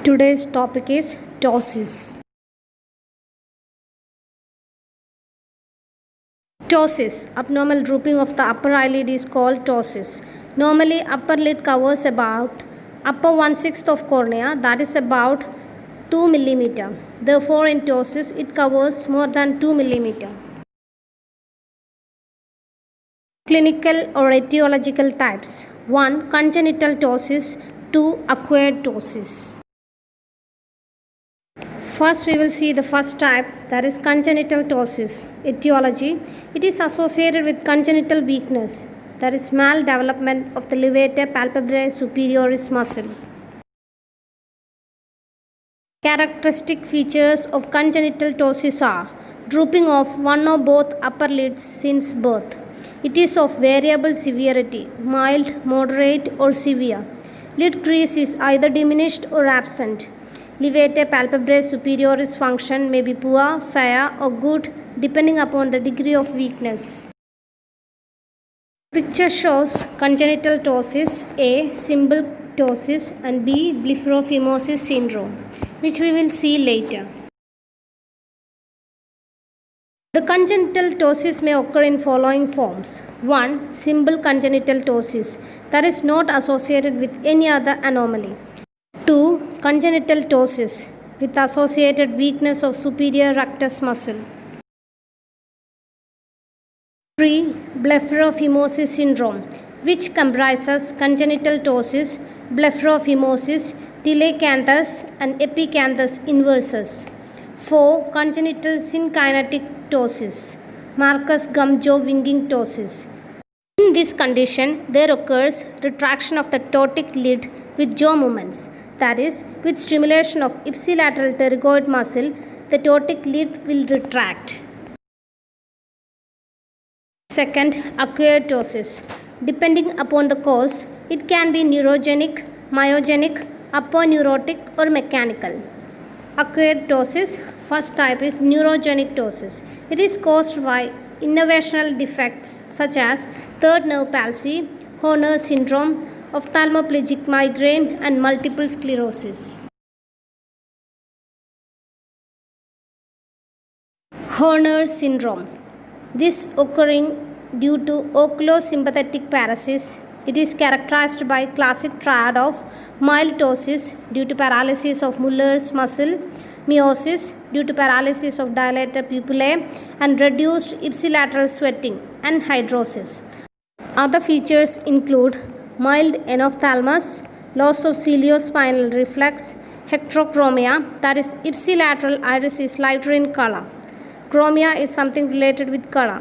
Today's topic is ptosis. Ptosis, abnormal drooping of the upper eyelid is called ptosis. Normally, upper lid covers about upper 1/6 of cornea, that is about 2 mm. Therefore, in ptosis, it covers more than 2 mm. Clinical or etiological types: 1. Congenital ptosis. 2. Acquired ptosis. First, we will see the first type, that is congenital ptosis. Etiology: it is associated with congenital weakness, that is maldevelopment of the levator palpebrae superioris muscle. Characteristic features of congenital ptosis are drooping of one or both upper lids since birth. It is of variable severity, mild, moderate, or severe. Lid crease is either diminished or absent. Levator palpebrae superioris function may be poor, fair, or good depending upon the degree of weakness. Picture shows congenital ptosis: A. Simple ptosis, and B. blepharophimosis syndrome, which we will see later. The congenital ptosis may occur in following forms. 1. Simple congenital ptosis, that is not associated with any other anomaly. 2. Congenital ptosis with associated weakness of superior rectus muscle. 3. Blepharophimosis syndrome, which comprises congenital ptosis, blepharophimosis, telecanthus, and epicanthus inversus. 4. Congenital synkinetic ptosis, Marcus gum jaw winging ptosis. In this condition, there occurs retraction of the ptotic lid with jaw movements. That is, with stimulation of ipsilateral pterygoid muscle, the ptotic lid will retract. Second, acquired ptosis. Depending upon the cause, it can be neurogenic, myogenic, aponeurotic, or mechanical. Acquired ptosis, first type is neurogenic ptosis. It is caused by innervational defects such as third nerve palsy, Horner syndrome, ophthalmoplegic migraine, and multiple sclerosis. Horner syndrome. This occurring due to oculosympathetic paresis. It is characterized by classic triad of mild ptosis due to paralysis of Muller's muscle, miosis due to paralysis of dilator pupillae, and reduced ipsilateral sweating and hydrosis. Other features include mild enophthalmos, loss of ciliospinal reflex, heterochromia, that is ipsilateral iris is lighter in color. Chromia is something related with color.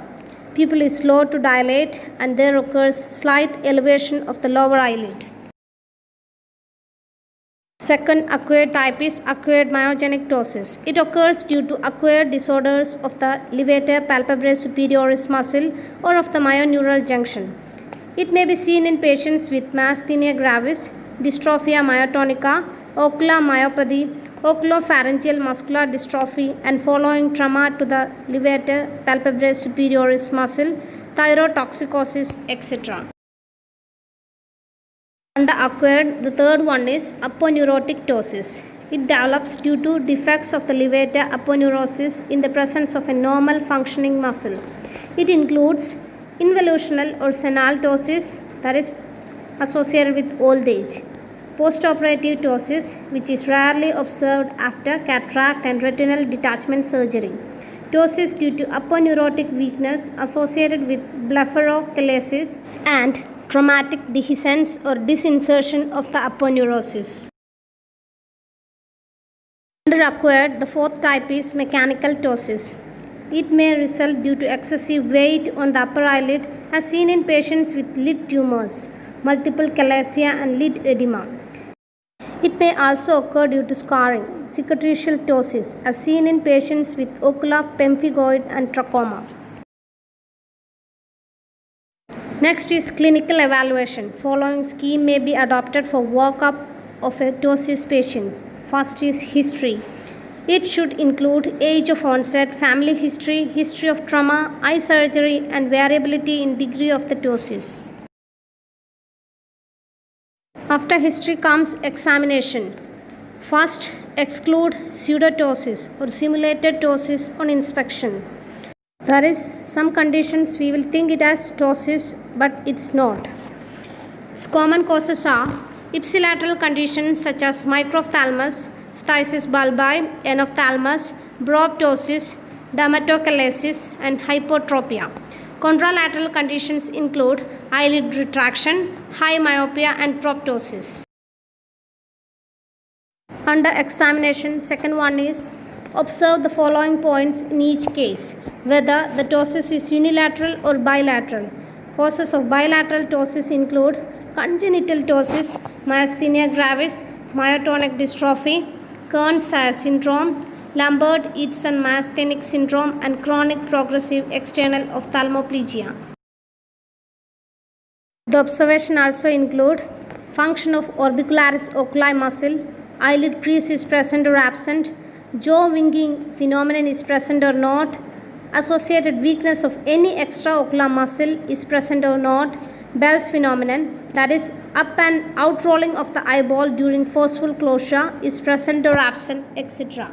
Pupil is slow to dilate, and there occurs slight elevation of the lower eyelid. Second acquired type is acquired myogenic ptosis. It occurs due to acquired disorders of the levator palpebrae superioris muscle or of the myoneural junction. It may be seen in patients with myasthenia gravis, dystrophia myotonica, ocular myopathy, oculopharyngeal muscular dystrophy, and following trauma to the levator palpebrae superioris muscle, thyrotoxicosis, etc. Under acquired, the third one is aponeurotic ptosis. It develops due to defects of the levator aponeurosis in the presence of a normal functioning muscle. It includes involutional or senile ptosis, that is associated with old age. Postoperative ptosis, which is rarely observed after cataract and retinal detachment surgery. Ptosis due to aponeurotic weakness associated with blepharochalasis and traumatic dehiscence or disinsertion of the aponeurosis. Under acquired, the fourth type is mechanical ptosis. It may result due to excessive weight on the upper eyelid, as seen in patients with lid tumors, multiple chalasia, and lid edema. It may also occur due to scarring, cicatricial ptosis, as seen in patients with ocular pemphigoid and trachoma. Next is clinical evaluation. Following scheme may be adopted for workup of a ptosis patient. First is history. It should include age of onset, family history, history of trauma, eye surgery, and variability in degree of the ptosis. After history comes examination. First, exclude pseudotosis or simulated ptosis on inspection. There is some conditions we will think it as ptosis, but it's not. Its common causes are ipsilateral conditions such as microphthalmus, phthisis bulbi, enophthalmus, broptosis, dermatochalasis, and hypotropia. Contralateral conditions include eyelid retraction, high myopia, and proptosis. Under examination, second one is observe the following points in each case, whether the ptosis is unilateral or bilateral. Causes of bilateral ptosis include congenital ptosis, myasthenia gravis, myotonic dystrophy, Kearns syndrome, Lambert-Eaton myasthenic syndrome, and chronic progressive external ophthalmoplegia. The observation also include function of orbicularis oculi muscle, eyelid crease is present or absent, jaw winging phenomenon is present or not, associated weakness of any extraocular muscle is present or not, Bell's phenomenon, that is up and out rolling of the eyeball during forceful closure is present or absent, etc.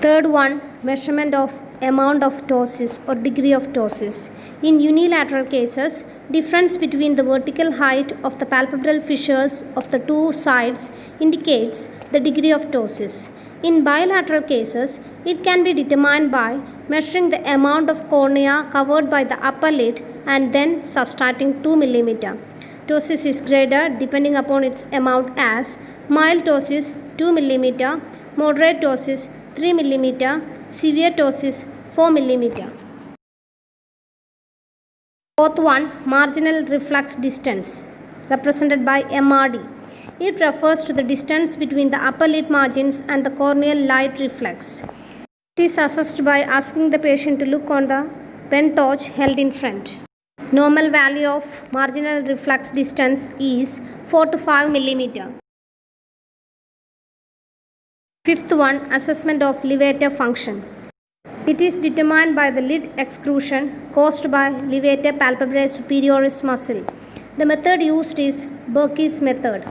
Third one, measurement of amount of ptosis or degree of ptosis. In unilateral cases, difference between the vertical height of the palpebral fissures of the two sides indicates the degree of ptosis. In bilateral cases, it can be determined by measuring the amount of cornea covered by the upper lid and then subtracting 2 mm. Ptosis is graded depending upon its amount as mild ptosis 2 mm, moderate ptosis 3 mm, severe ptosis 4 mm. Fourth one, marginal reflex distance, represented by MRD. It refers to the distance between the upper lid margins and the corneal light reflex. It is assessed by asking the patient to look on the pen torch held in front. Normal value of marginal reflex distance is 4 to 5 mm. Fifth one, assessment of levator function. It is determined by the lid extrusion caused by levator palpebrae superioris muscle. The method used is Berkey's method.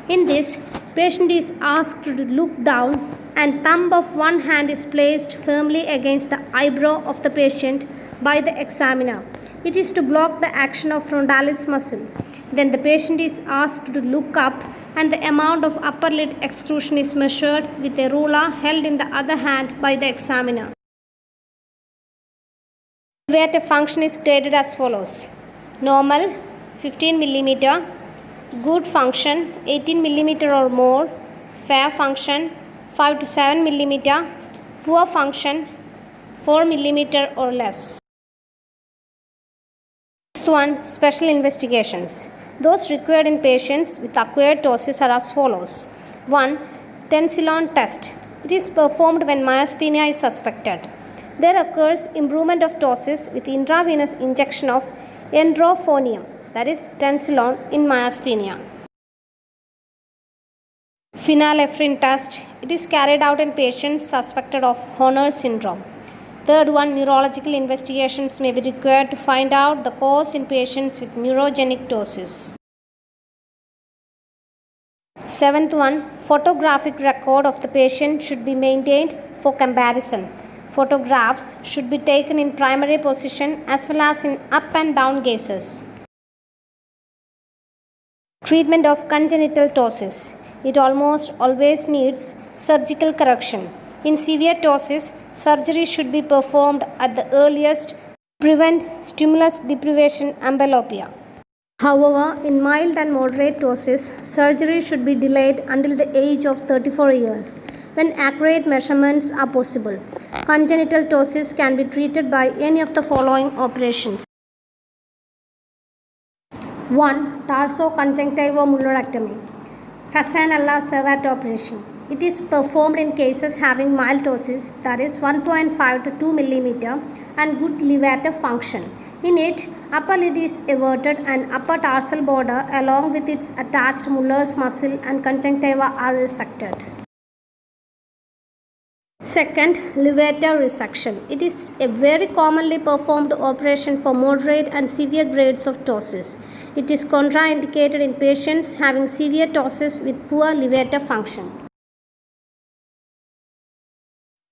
In this, patient is asked to look down and thumb of one hand is placed firmly against the eyebrow of the patient by the examiner. It is to block the action of frontalis muscle. Then the patient is asked to look up and the amount of upper lid extrusion is measured with a ruler held in the other hand by the examiner. Levator function is graded as follows: normal 15 mm, good function 18 mm or more, fair function 5 to 7 mm, poor function 4 mm or less. Next one, special investigations. Those required in patients with acquired ptosis are as follows. 1. Tensilon test. It is performed when myasthenia is suspected. There occurs improvement of ptosis with intravenous injection of endrophonium, that is tensilon, in myasthenia. Phenylephrine test. It is carried out in patients suspected of Horner syndrome. Third one, neurological investigations may be required to find out the cause in patients with neurogenic ptosis. Seventh one, photographic record of the patient should be maintained for comparison. Photographs should be taken in primary position as well as in up and down gazes. Treatment of congenital ptosis. It almost always needs surgical correction. In severe ptosis, surgery should be performed at the earliest to prevent stimulus deprivation amblyopia. However, in mild and moderate ptosis, surgery should be delayed until the age of 34 years, when accurate measurements are possible. Congenital ptosis can be treated by any of the following operations. 1. Tarsoconjunctivomulleriectomy. Fasanella serrata operation. It is performed in cases having mild ptosis, that is 1.5 to 2 mm, and good levator function. In it, upper lid is everted and upper tarsal border along with its attached Muller's muscle and conjunctiva are resected. Second, levator resection. It is a very commonly performed operation for moderate and severe grades of ptosis. It is contraindicated in patients having severe ptosis with poor levator function.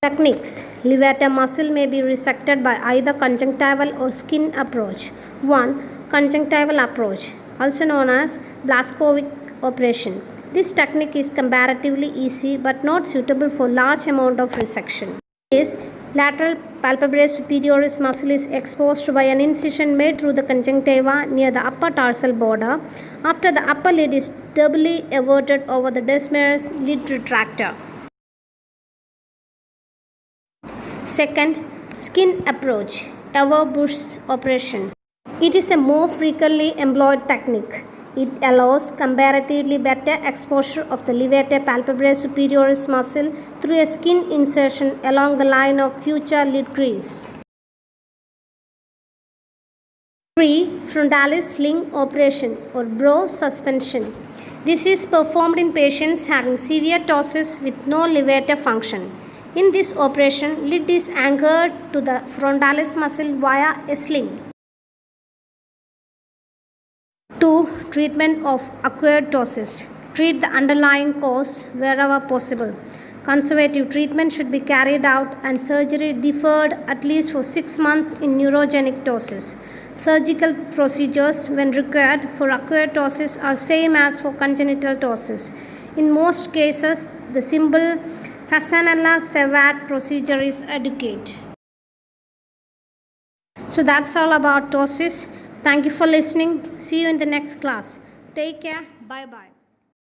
Techniques. Levator muscle may be resected by either conjunctival or skin approach. 1. Conjunctival approach, also known as Blaskovic operation. This technique is comparatively easy but not suitable for large amount of resection. Is lateral palpebrae superioris muscle is exposed by an incision made through the conjunctiva near the upper tarsal border after the upper lid is doubly everted over the Desmarais lid retractor. Second, skin approach, Ever-Bush's operation. It is a more frequently employed technique. It allows comparatively better exposure of the levator palpebrae superioris muscle through a skin insertion along the line of future lid crease. 3. Frontalis sling operation or brow suspension. This is performed in patients having severe ptosis with no levator function. In this operation, lid is anchored to the frontalis muscle via a sling. 2. Treatment of acquired ptosis. Treat the underlying cause wherever possible. Conservative treatment should be carried out and surgery deferred at least for 6 months in neurogenic ptosis. Surgical procedures when required for acquired ptosis are same as for congenital ptosis. In most cases, the simple Fasanella-Servat procedure is adequate. So that's all about ptosis. Thank you for listening. See you in the next class. Take care. Bye bye.